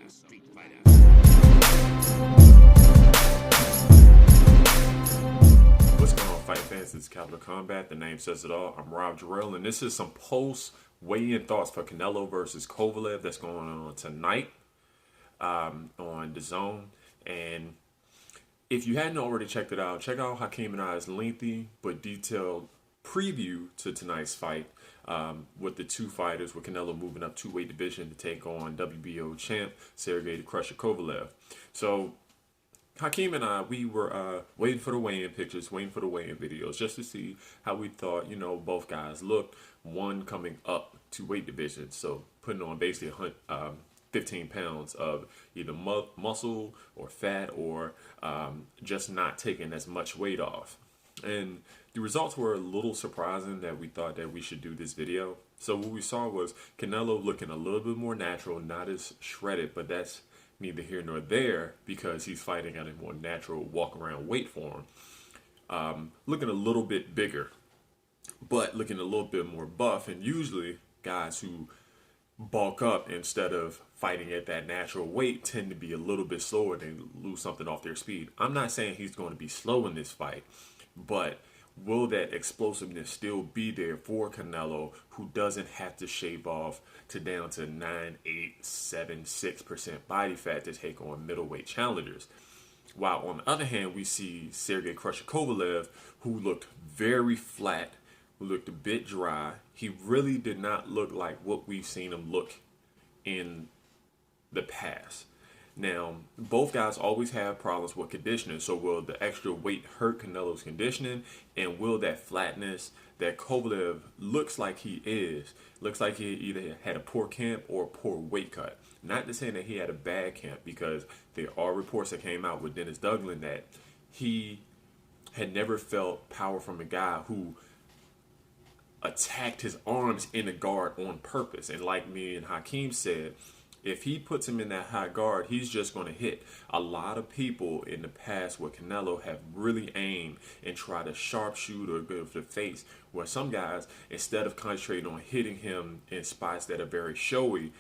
What's going on, fight fans? It's Capital Combat. The name says it all. I'm Rob Jarrell, and this is some post weigh-in thoughts for Canelo versus Kovalev that's going on tonight on the Zone. And if you hadn't already checked it out, check out Hakeem and I's lengthy but detailed preview to tonight's fight with the two fighters, with Canelo moving up two-weight division to take on WBO champ Sergey the Crusher Kovalev. So Hakeem and I, we were waiting for the weigh-in pictures, waiting for the weigh-in videos, just to see how we thought, both guys looked. One coming up to weight division, so putting on basically 15 pounds of either muscle or fat or just not taking as much weight off. And the results were a little surprising that we thought that we should do this video. So what we saw was Canelo looking a little bit more natural, not as shredded, but that's neither here nor there because he's fighting at a more natural walk-around weight form. Looking a little bit bigger, but looking a little bit more buff. And usually guys who bulk up instead of fighting at that natural weight tend to be a little bit slower. They lose something off their speed. I'm not saying he's going to be slow in this fight, but will that explosiveness still be there for Canelo, who doesn't have to shave off to down to 9, 8, 7, 6% body fat to take on middleweight challengers? While on the other hand, we see Sergey Crusher Kovalev, who looked very flat, who looked a bit dry. He really did not look like what we've seen him look in the past. Now, both guys always have problems with conditioning, so will the extra weight hurt Canelo's conditioning, and will that flatness that Kovalev looks like he either had a poor camp or a poor weight cut? Not to say that he had a bad camp, because there are reports that came out with Dennis Douglas that he had never felt power from a guy who attacked his arms in the guard on purpose. And like me and Hakeem said, if he puts him in that high guard, he's just going to hit. A lot of people in the past with Canelo have really aimed and try to sharpshoot or go for the face, where some guys, instead of concentrating on hitting him in spots that are very showy,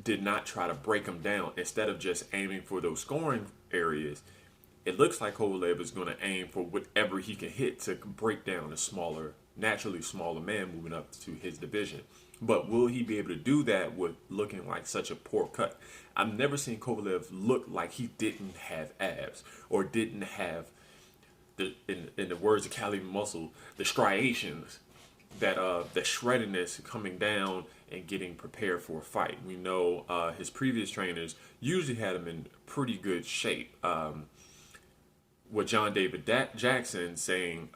did not try to break him down. Instead of just aiming for those scoring areas, it looks like Kovalev is going to aim for whatever he can hit to break down a naturally smaller man moving up to his division. But will he be able to do that with looking like such a poor cut? I've never seen Kovalev look like he didn't have abs or didn't have, in the words of Cali Muscle, the striations, that the shreddedness coming down and getting prepared for a fight. We know his previous trainers usually had him in pretty good shape. With John David Jackson saying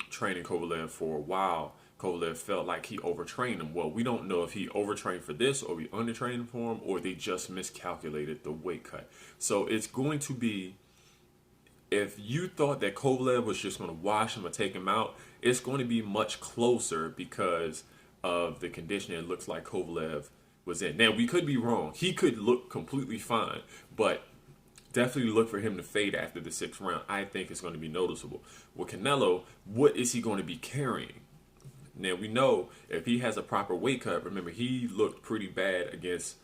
training Kovalev for a while, Kovalev felt like he overtrained him. Well, we don't know if he overtrained for this or we undertrained for him, or they just miscalculated the weight cut. So it's going to be, if you thought that Kovalev was just going to wash him or take him out, it's going to be much closer because of the condition it looks like Kovalev was in. Now, we could be wrong. He could look completely fine, but definitely look for him to fade after the 6th round. I think it's going to be noticeable. With Canelo, what is he going to be carrying? Now, we know if he has a proper weight cut, remember, he looked pretty bad against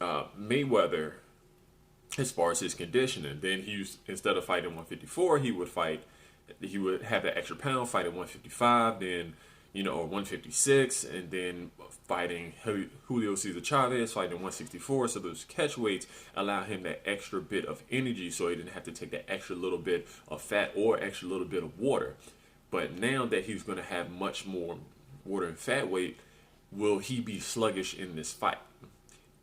Mayweather as far as his conditioning. Then instead of fighting 154, he would have that extra pound, fight at 155, then, or 156, and then fighting Julio Cesar Chavez, fighting 164. So those catch weights allow him that extra bit of energy, so he didn't have to take that extra little bit of fat or extra little bit of water. But now that he's going to have much more water and fat weight, will he be sluggish in this fight?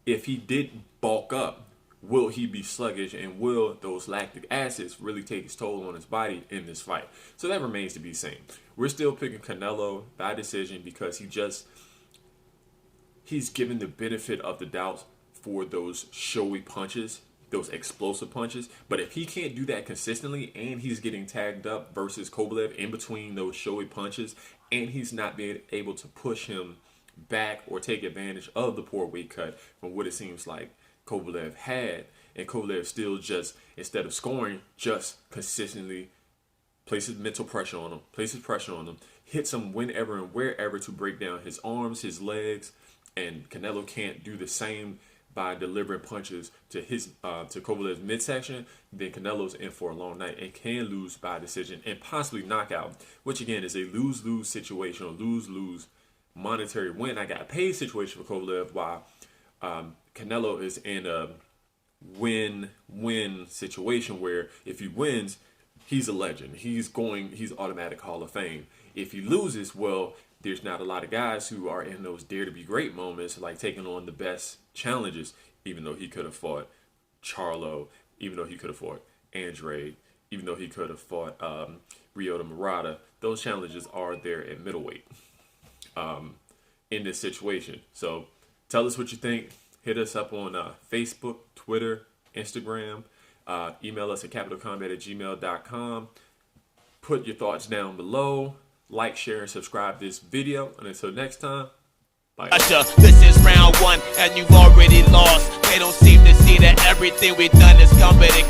If he did bulk up, will he be sluggish, and will those lactic acids really take its toll on his body in this fight? So that remains to be seen. We're still picking Canelo by decision because he's given the benefit of the doubt for those showy punches, those explosive punches. But if he can't do that consistently, and he's getting tagged up versus Kovalev in between those showy punches, and he's not being able to push him back or take advantage of the poor weight cut from what it seems like Kovalev had, and Kovalev still just, instead of scoring, just consistently places mental pressure on him, hits him whenever and wherever to break down his arms, his legs, and Canelo can't do the same by delivering punches to Kovalev's midsection, then Canelo's in for a long night and can lose by decision and possibly knockout, which again is a lose-lose situation, or lose-lose monetary win. I got a paid situation for Kovalev, while Canelo is in a win-win situation where if he wins, he's a legend. He's automatic Hall of Fame. If he loses, well, there's not a lot of guys who are in those dare to be great moments, like taking on the best challenges, even though he could have fought Charlo, even though he could have fought Andre, even though he could have fought Ryota Murata. Those challenges are there at middleweight in this situation. So tell us what you think. Hit us up on Facebook, Twitter, Instagram. Email us at capitalcombat@gmail.com. Put your thoughts down below. Like, share, and subscribe this video. And until next time, bye. This is round one, and you've already lost. They don't seem to see that everything we've done is coming.